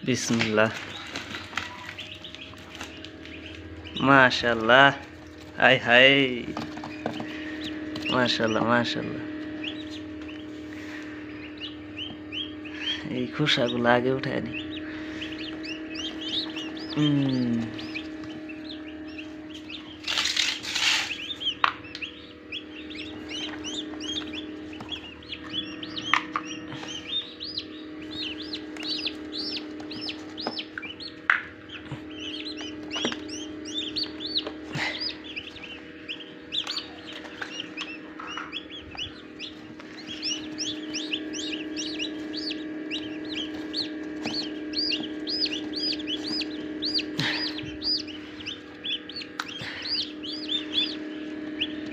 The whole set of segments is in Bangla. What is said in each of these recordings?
বিসমিল্লাহ। মাশাআল্লাহ, হাই হাই, মাশাআল্লাহ মাশাআল্লাহ। এই খোসাগুলো আগে উঠায়নি।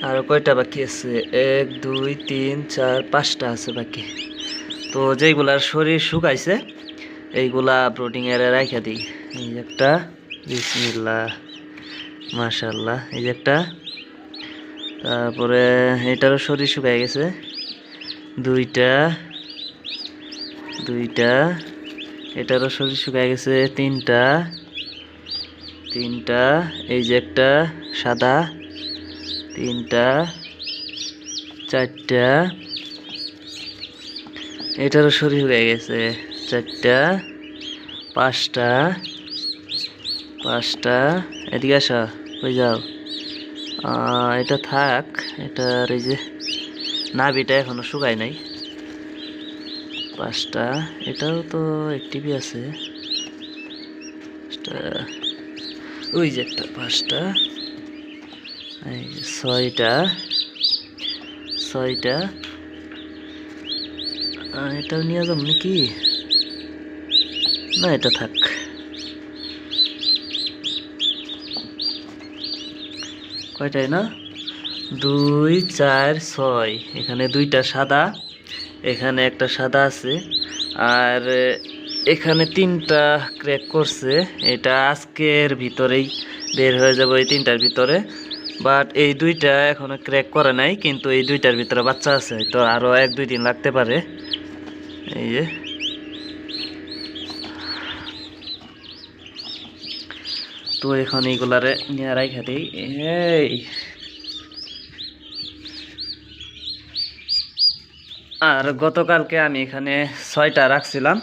আর কয়টা বাকি আছে? 1 2 3 4 5টা আছে বাকি। তো যেগুলার শরীর শুকাইছে এইগুলা ব্রোডিং এর রাইখা দিই। এই যে একটা, বিসমিল্লাহ, মাশাআল্লাহ। এই যে একটা, তারপরে এটারও শরীর শুকাই গেছে। দুইটা, এটারও শরীর শুকাই গেছে। তিনটা, এই যে একটা সাদা, তিনটা, চারটা, এটারও শরীর হয়ে গেছে। চারটা, পাঁচটা, এদিকে আসা, কই যাও? এটা থাক, এটার এই যে নাভিটা এখনো শুকায় নাই। পাঁচটা, এটাও তো অ্যাক্টিভই আছে। ওই যে একটা, পাঁচটা, এই ছয়টা, এটাও নিয়ে যাবো নাকি? না, এটা থাক। কয়টাই না? 2 4 6। এখানে দুইটা সাদা, এখানে একটা সাদা আছে, আর এখানে 3টা ক্র্যাক করছে। এটা আজকের ভিতরেই বের হয়ে যাবে, এই 3টার ভিতরে। বাট এই দুইটা এখনো ক্র্যাক করে নাই, কিন্তু এই দুইটার ভিতরে বাচ্চা আছে, তো আরো 1 2 দিন লাগতে পারে। এই যে তো এখন এইগুলারে নিয়ে রাইখা দিই। এই আর গতকালকে আমি এখানে 6টা রাখছিলাম,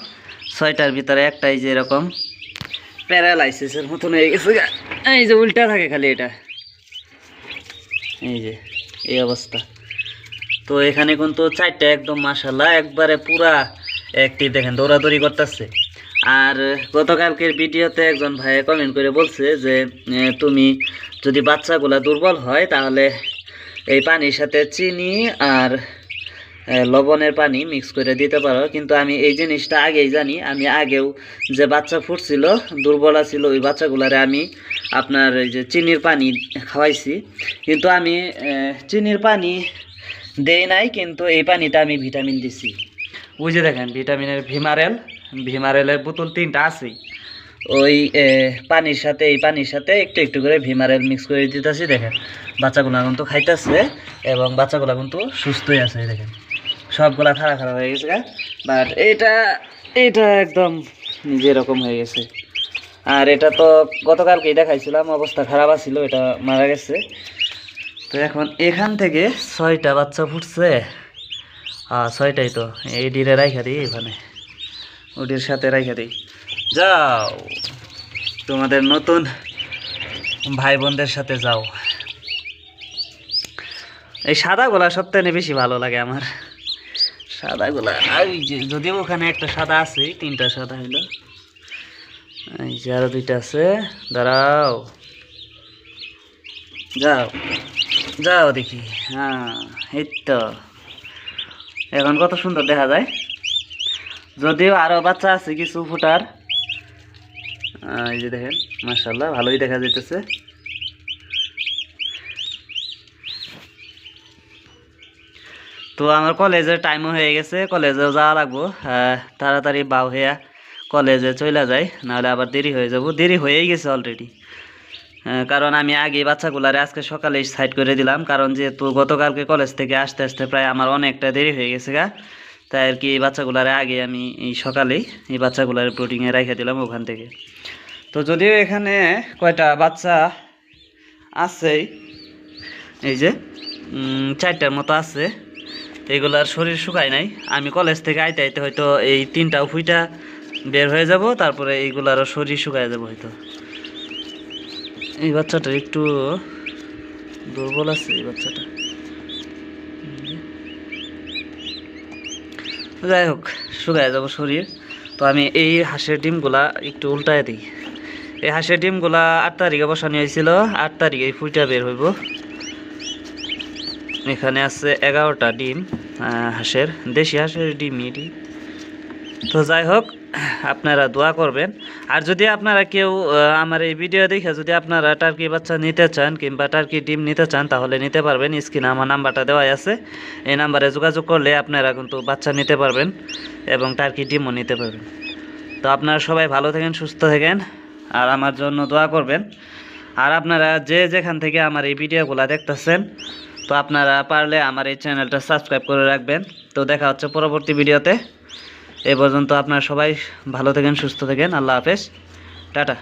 6টার ভিতরে একটাই যে এরকম প্যারালাইসিসের মতন হয়ে গেছে। এই যে উল্টা থাকে খালি, এটা এই যে এই অবস্থা। তো এখানে কিন্তু 4টা একদম মাশাআল্লাহ একবারে পুরা অ্যাক্টিভ, দেখেন দৌড়াদৌড়ি করতেছে। আর গতকালকের ভিডিওতে একজন ভাই কমেন্ট করে বলছে যে তুমি যদি বাচ্চাগুলা দুর্বল হয় তাহলে এই পানির সাথে চিনি আর লবণের পানি মিক্স করে দিতে পারো। কিন্তু আমি এই জিনিসটা আগেই জানি, আমি আগেও যে বাচ্চা ফুটছিল দুর্বল ছিল ওই বাচ্চাগুলারে আমি আপনার এই যে চিনির পানি খাওয়াইছি। কিন্তু আমি চিনির পানি দেই নাই, কিন্তু এই পানিতে আমি ভিটামিন দিছি। ওই যে দেখেন ভিটামিনের ভিমারেলের বোতল 3টা আছেই। ওই পানির সাথে, এই পানির সাথে একটু একটু করে ভিমারেল মিক্স করে দিতেছি। দেখেন বাচ্চাগুলা কিন্তু খাইতেছে এবং বাচ্চাগুলা কিন্তু সুস্থই আছে। দেখেন সবগুলা খারাপ হয়ে গেছে, বাট এটা একদম নিজে এরকম হয়ে গেছে। আর এটা তো গতকালকে এটা খাইছিলাম, অবস্থা খারাপ ছিল, এটা মারা গেছে। তো এখন এখান থেকে 6টা বাচ্চা ফুটছে। 6টাই তো, এই ডিরে রাইখা দিই, এখানে ওটির সাথে রাইখা দিই। যাও তোমাদের নতুন ভাই বোনদের সাথে যাও। এই সাদাগুলা সবথেকে বেশি ভালো লাগে আমার, সাদাগুলা। এই যে যদিও ওখানে একটা সাদা আছে, 3টা সাদা হইলো। এই যে আরো 2টা আছে, দাঁড়াও, যাও দেখি। এই তো এখন কত সুন্দর দেখা যায়। যদিও আরো বাচ্চা আছে কিছু ফুটার। এই যে দেখেন মাশাআল্লাহ ভালোই দেখা যাইতেছে। তো আমার কলেজের টাইমও হয়ে গেছে, কলেজেও যাওয়া লাগবো। তাড়াতাড়ি বাউ হইয়া কলেজে চলে যায়, নাহলে আবার দেরি হয়ে যাব। দেরি হয়েই গেছে অলরেডি, কারণ আমি আগে বাচ্চাগুলারে আজকে সকালে সাইড করে দিলাম, কারণ যেহেতু গতকালকে কলেজ থেকে আসতে আসতে প্রায় আমার অনেকটা দেরি হয়ে গেছে গা। তাই আর কি এই বাচ্চাগুলারে আগে আমি এই সকালেই এই বাচ্চাগুলার ব্রুডিংয়ে রেখে দিলাম ওখান থেকে। তো যদিও এখানে কয়টা বাচ্চা আছেই, এই যে 4টার মতো আছে, এগুলার শরীর শুকায় নাই। আমি কলেজ থেকে আইতে আইতে হয়তো এই 3টা ফুইটা বের হয়ে যাব, তারপরে এইগুলারও শরীর শুকায় যাব হয়তো। এই বাচ্চাটা একটু দুর্বল আছে, এই বাচ্চাটা। যাই হোক, শুকায় যাব শরীর। তো আমি এই হাঁসের ডিমগুলা একটু উল্টায় দিই। এই হাঁসের ডিমগুলা 8 তারিখে বসানো হয়েছিল, 8 তারিখে এই ফুইটা বের হইব। এখানে আছে 11টা ডিম হাঁসের, দেশি হাঁসের ডিম এটি। তো যাই হোক, আপনারা দোয়া করবেন। আর যদি আপনারা কেউ আমার এই ভিডিও দেখে যদি আপনারা টার্কি বাচ্চা নিতে চান কিংবা টার্কি ডিম নিতে চান, তাহলে নিতে পারবেন। স্ক্রিনে আমার নাম্বারটা দেওয়া আছে, এই নাম্বারে যোগাযোগ করলে আপনারা কিন্তু বাচ্চা নিতে পারবেন এবং টার্কি ডিমও নিতে পারবেন। তো আপনারা সবাই ভালো থাকেন, সুস্থ থাকেন, আর আমার জন্য দোয়া করবেন। আর আপনারা যে যেখান থেকে আমার এই ভিডিওগুলো দেখতেছেন, তো আপনারা পারলে আমার এই চ্যানেলটা সাবস্ক্রাইব করে রাখবেন। তো দেখা হচ্ছে পরবর্তী ভিডিওতে। এ পর্যন্ত আপনারা সবাই ভালো থাকেন, সুস্থ থাকেন। আল্লাহ হাফেজ, টাটা।